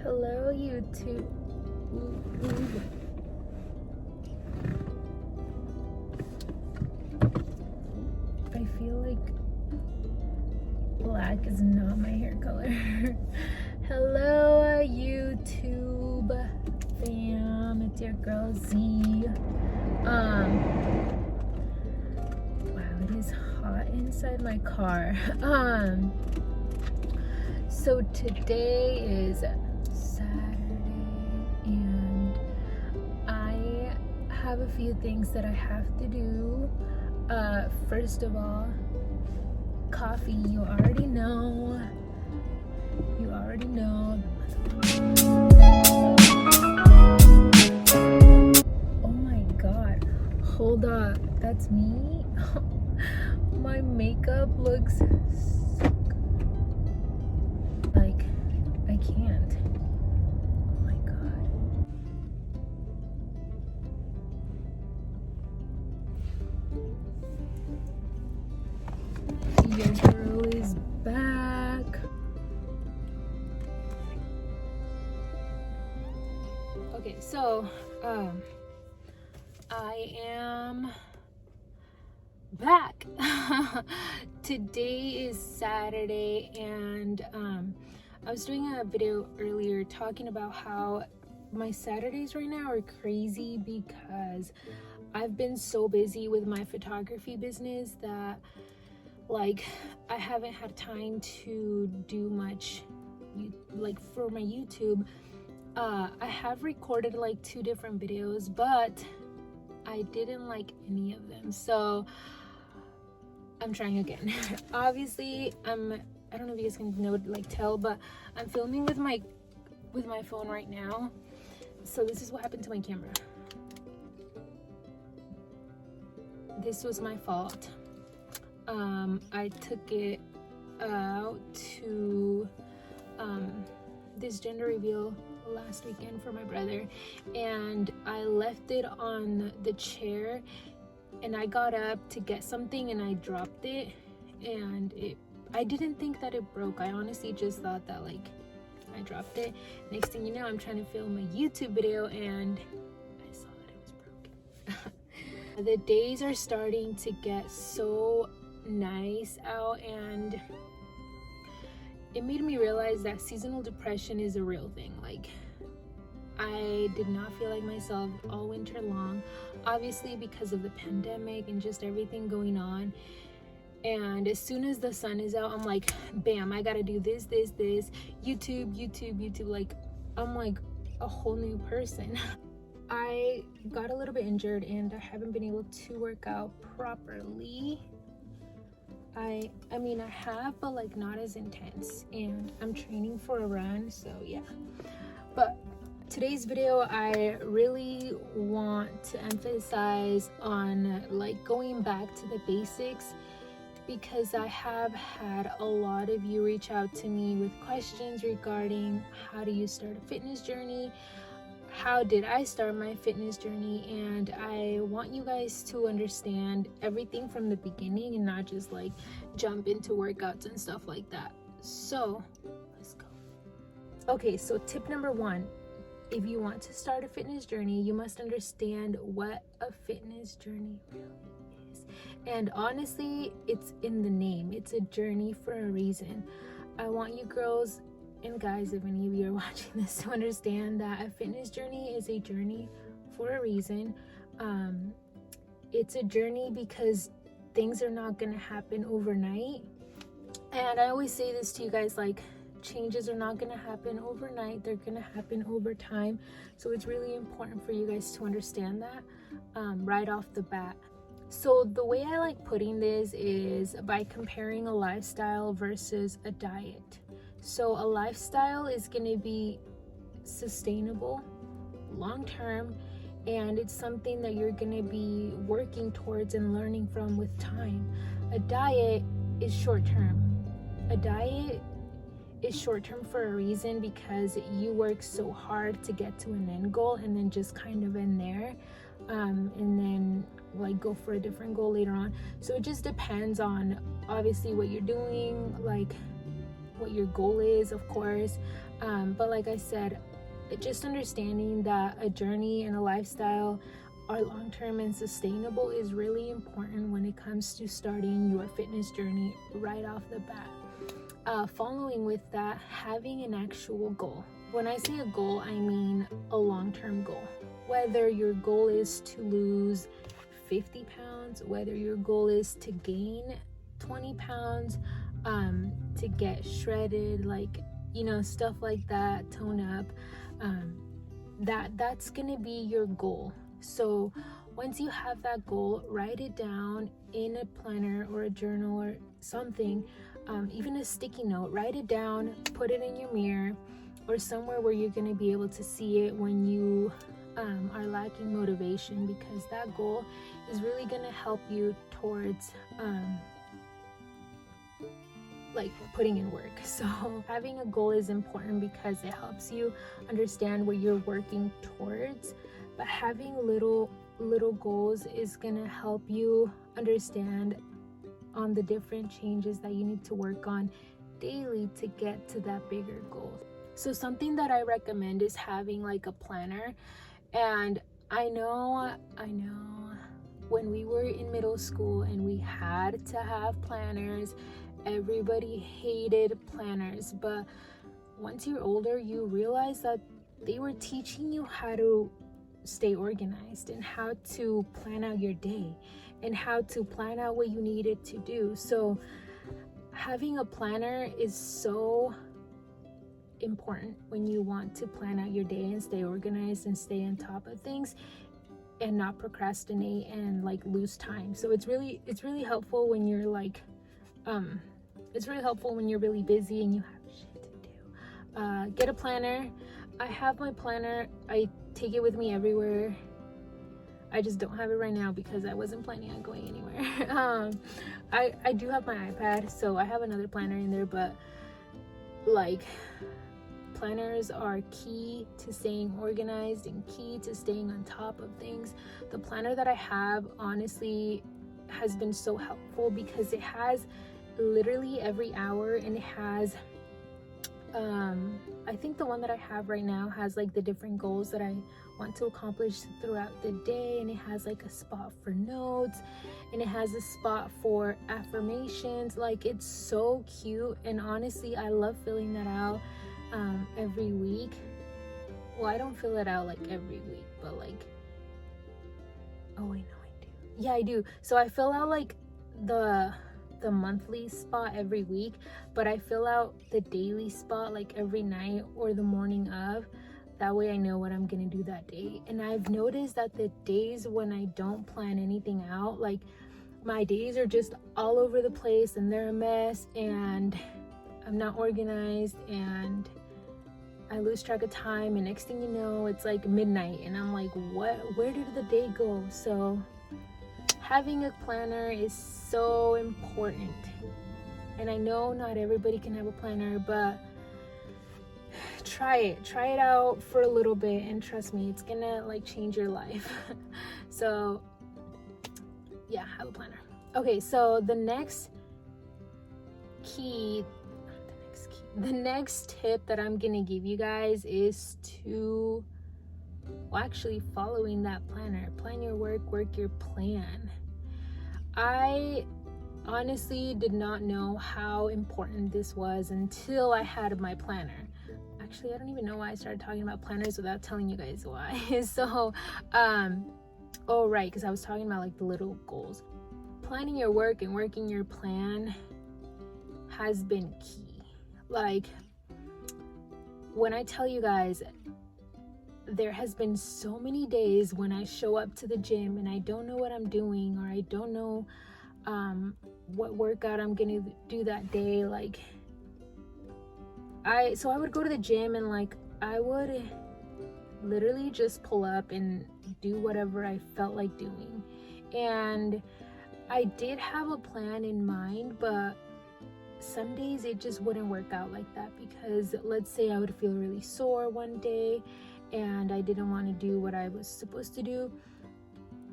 Hello, YouTube. I feel like black is not my hair color. Hello, YouTube fam. It's your girl Z. Wow, it is hot inside my car. So today is Saturday and I have a few things that I have to do. First of all, coffee. You already know. Oh my god, hold up, that's me. My makeup looks like I can't. Oh my god. Your girl is back. Okay, so I am back. Today is Saturday and I was doing a video earlier talking about how my Saturdays right now are crazy because I've been so busy with my photography business that like I haven't had time to do much like for my YouTube. I have recorded like 2 different videos, but I didn't like any of them, so I'm trying again. Obviously, I don't know if you guys can tell, but I'm filming with my phone right now. So this is what happened to my camera. This was my fault. I took it out to this gender reveal last weekend for my brother, and I left it on the chair, and I got up to get something and I dropped it, and I didn't think that it broke. I honestly just thought that like I dropped it. Next thing you know, I'm trying to film a YouTube video and I saw that it was broken. The days are starting to get so nice out, and it made me realize that seasonal depression is a real thing. Like, I did not feel like myself all winter long, obviously because of the pandemic and just everything going on. And as soon as the sun is out, I'm like, bam, I gotta do this, YouTube. Like, I'm like a whole new person. I got a little bit injured and I haven't been able to work out properly. I mean I have, but like not as intense, and I'm training for a run, so yeah. But today's video, I really want to emphasize on like going back to the basics, because I have had a lot of you reach out to me with questions regarding how do you start a fitness journey, how did I start my fitness journey, and I want you guys to understand everything from the beginning and not just like jump into workouts and stuff like that. So let's go. Okay, so tip number 1, if you want to start a fitness journey, you must understand what a fitness journey really is. And honestly, it's in the name. It's a journey for a reason. I want you girls and guys, if any of you are watching this, to understand that a fitness journey is a journey for a reason. It's a journey because things are not going to happen overnight. And I always say this to you guys, like, changes are not going to happen overnight. They're going to happen over time. So it's really important for you guys to understand that right off the bat. So the way I like putting this is by comparing a lifestyle versus a diet. So a lifestyle is going to be sustainable, long-term, and it's something that you're going to be working towards and learning from with time. A diet is short-term. A diet is short-term for a reason, because you work so hard to get to an end goal and then just kind of end there, and then like go for a different goal later on. So it just depends on obviously what you're doing, like what your goal is, of course. But like I said, just understanding that a journey and a lifestyle are long-term and sustainable is really important when it comes to starting your fitness journey right off the bat. Following with that, having an actual goal. When I say a goal, I mean a long-term goal. Whether your goal is to lose 50 pounds, whether your goal is to gain 20 pounds, to get shredded, like, stuff like that, tone up, that's gonna be your goal. So once you have that goal, write it down in a planner or a journal or something, even a sticky note. Write it down, put it in your mirror or somewhere where you're gonna be able to see it when you are lacking motivation, because that goal is really gonna help you towards like putting in work. So having a goal is important because it helps you understand what you're working towards, but having little goals is gonna help you understand on the different changes that you need to work on daily to get to that bigger goal. So something that I recommend is having like a planner. And I know when we were in middle school and we had to have planners, everybody hated planners, but once you're older, you realize that they were teaching you how to stay organized and how to plan out your day and how to plan out what you needed to do. So having a planner is so important when you want to plan out your day and stay organized and stay on top of things and not procrastinate and like lose time. So it's really helpful when you're like it's really helpful when you're really busy and you have shit to do. Get a planner. I have my planner. I take it with me everywhere. I just don't have it right now because I wasn't planning on going anywhere. I do have my iPad, so I have another planner in there, but like planners are key to staying organized and key to staying on top of things. The planner that I have honestly has been so helpful because it has literally every hour, and it has I think the one that I have right now has like the different goals that I want to accomplish throughout the day, and it has like a spot for notes, and it has a spot for affirmations. Like, it's so cute, and honestly I love filling that out every week. Well, I don't fill it out like every week, but like, oh wait, no, I do. Yeah, I do. So I fill out like the monthly spot every week, but I fill out the daily spot like every night or the morning of. That way I know what I'm gonna do that day. And I've noticed that the days when I don't plan anything out, like my days are just all over the place and they're a mess and I'm not organized and I lose track of time, and next thing you know it's like midnight and I'm like, what, where did the day go? So having a planner is so important, and I know not everybody can have a planner, but try it out for a little bit, and trust me, it's gonna like change your life. So yeah, have a planner. Okay, so the next tip that I'm gonna give you guys is to, well, actually following that planner. Plan your work your plan. I honestly did not know how important this was until I had my planner. Actually, I don't even know why I started talking about planners without telling you guys why. So oh right, because I was talking about like the little goals. Planning your work and working your plan has been key. Like, when I tell you guys, there has been so many days when I show up to the gym and I don't know what I'm doing, or I don't know what workout I'm gonna do that day. Like, I would go to the gym and like I would literally just pull up and do whatever I felt like doing. And I did have a plan in mind, but some days it just wouldn't work out like that, because let's say I would feel really sore one day and I didn't want to do what I was supposed to do.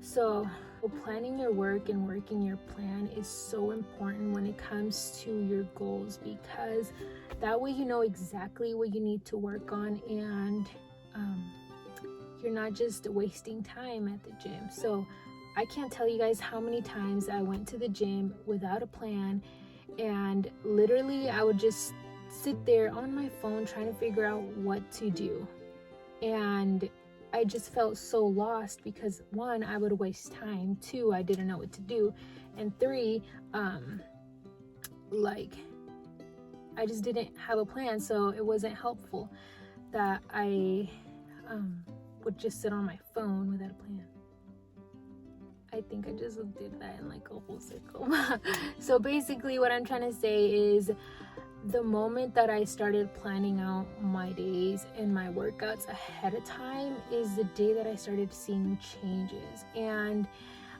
So So planning your work and working your plan is so important when it comes to your goals, because that way you know exactly what you need to work on, and you're not just wasting time at the gym. So I can't tell you guys how many times I went to the gym without a plan, and literally I would just sit there on my phone trying to figure out what to do. And I just felt so lost because 1, I would waste time, 2, I didn't know what to do, and 3, like I just didn't have a plan. So it wasn't helpful that I would just sit on my phone without a plan. I think I just did that in like a whole circle. So basically what I'm trying to say is, the moment that I started planning out my days and my workouts ahead of time is the day that I started seeing changes. And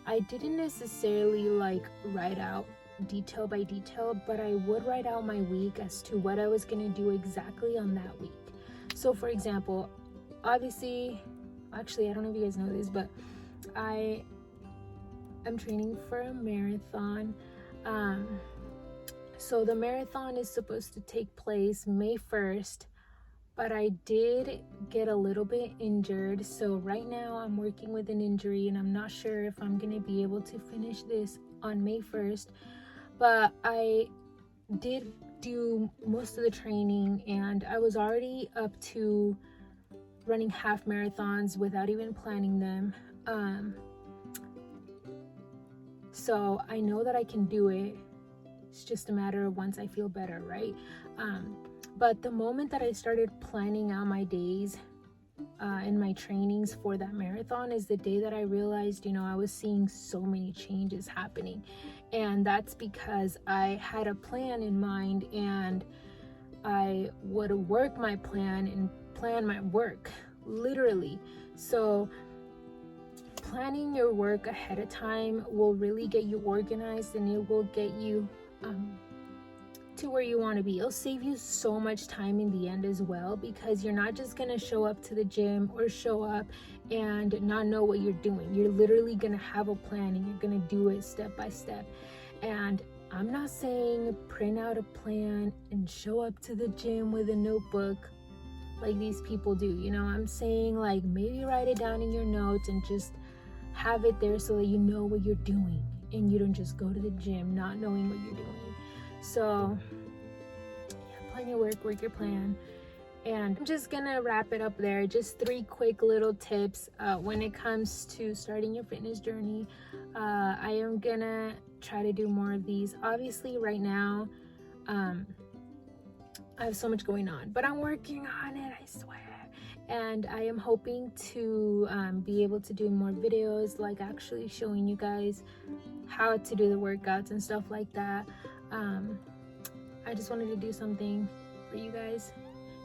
I didn't necessarily like write out detail by detail, but I would write out my week as to what I was going to do exactly on that week. So for example, obviously, actually I don't know if you guys know this, but I'm training for a marathon. So the marathon is supposed to take place May 1st, but I did get a little bit injured. So right now I'm working with an injury, and I'm not sure if I'm going to be able to finish this on May 1st. But I did do most of the training, and I was already up to running half marathons without even planning them. So I know that I can do it. It's just a matter of once I feel better, right? But the moment that I started planning out my days and my trainings for that marathon is the day that I realized, I was seeing so many changes happening. And that's because I had a plan in mind, and I would work my plan and plan my work, literally. So planning your work ahead of time will really get you organized, and it will get you to where you want to be. It'll save you so much time in the end as well, because you're not just gonna show up to the gym or show up and not know what you're doing. You're literally gonna have a plan, and you're gonna do it step by step. And I'm not saying print out a plan and show up to the gym with a notebook like these people do. I'm saying like maybe write it down in your notes and just have it there so that you know what you're doing, and you don't just go to the gym not knowing what you're doing. So yeah, plan your work your plan. And I'm just gonna wrap it up there. Just 3 quick little tips when it comes to starting your fitness journey. I am gonna try to do more of these. Obviously right now I have so much going on, but I'm working on it, I swear. And I am hoping to be able to do more videos, like actually showing you guys how to do the workouts and stuff like that. I just wanted to do something for you guys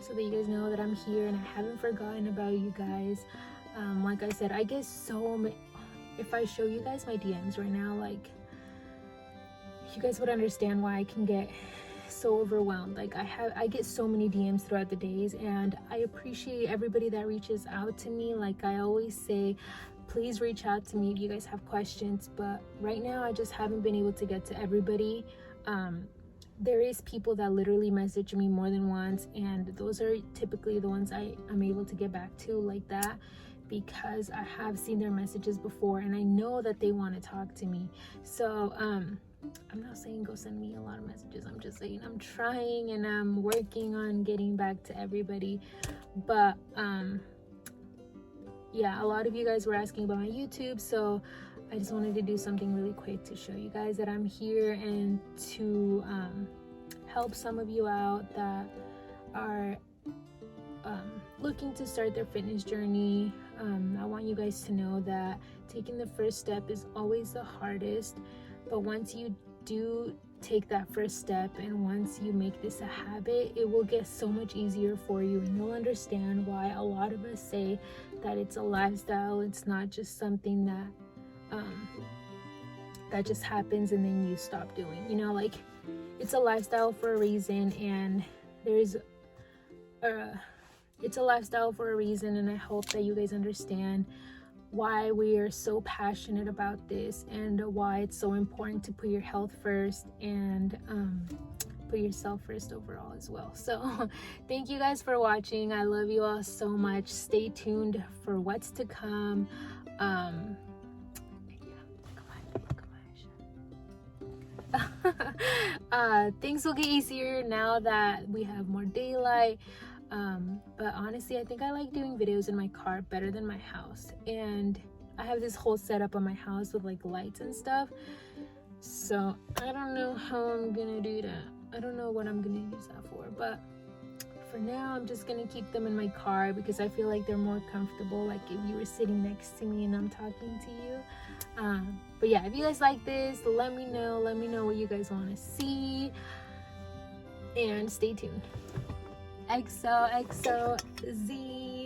so that you guys know that I'm here and I haven't forgotten about you guys. Like I said, I get so many. If I show you guys my DMs right now, like, you guys would understand why I can get so overwhelmed. Like I get so many DMs throughout the days, and I appreciate everybody that reaches out to me. Like I always say, please reach out to me if you guys have questions, but right now I just haven't been able to get to everybody. There is people that literally message me more than once, and those are typically the ones I'm able to get back to like that, because I have seen their messages before and I know that they want to talk to me. So I'm not saying go send me a lot of messages. I'm just saying I'm trying and I'm working on getting back to everybody. But yeah, a lot of you guys were asking about my YouTube, so I just wanted to do something really quick to show you guys that I'm here, and to help some of you out that are looking to start their fitness journey. I want you guys to know that taking the first step is always the hardest, but once you do take that first step and once you make this a habit, it will get so much easier for you, and you'll understand why a lot of us say that it's a lifestyle. It's not just something that that just happens and then you stop doing. Like, it's a lifestyle for a reason, and it's a lifestyle for a reason, and I hope that you guys understand why we are so passionate about this and why it's so important to put your health first and put yourself first overall as well. So thank you guys for watching. I love you all so much. Stay tuned for what's to come. Things will get easier now that we have more daylight, but honestly, I think I like doing videos in my car better than my house. And I have this whole setup on my house with like lights and stuff, so I don't know how I'm gonna do that. I don't know what I'm gonna use that for, but for now I'm just gonna keep them in my car because I feel like they're more comfortable, like if you were sitting next to me and I'm talking to you. But yeah, if you guys like this, let me know what you guys want to see, and stay tuned. XOXO Z.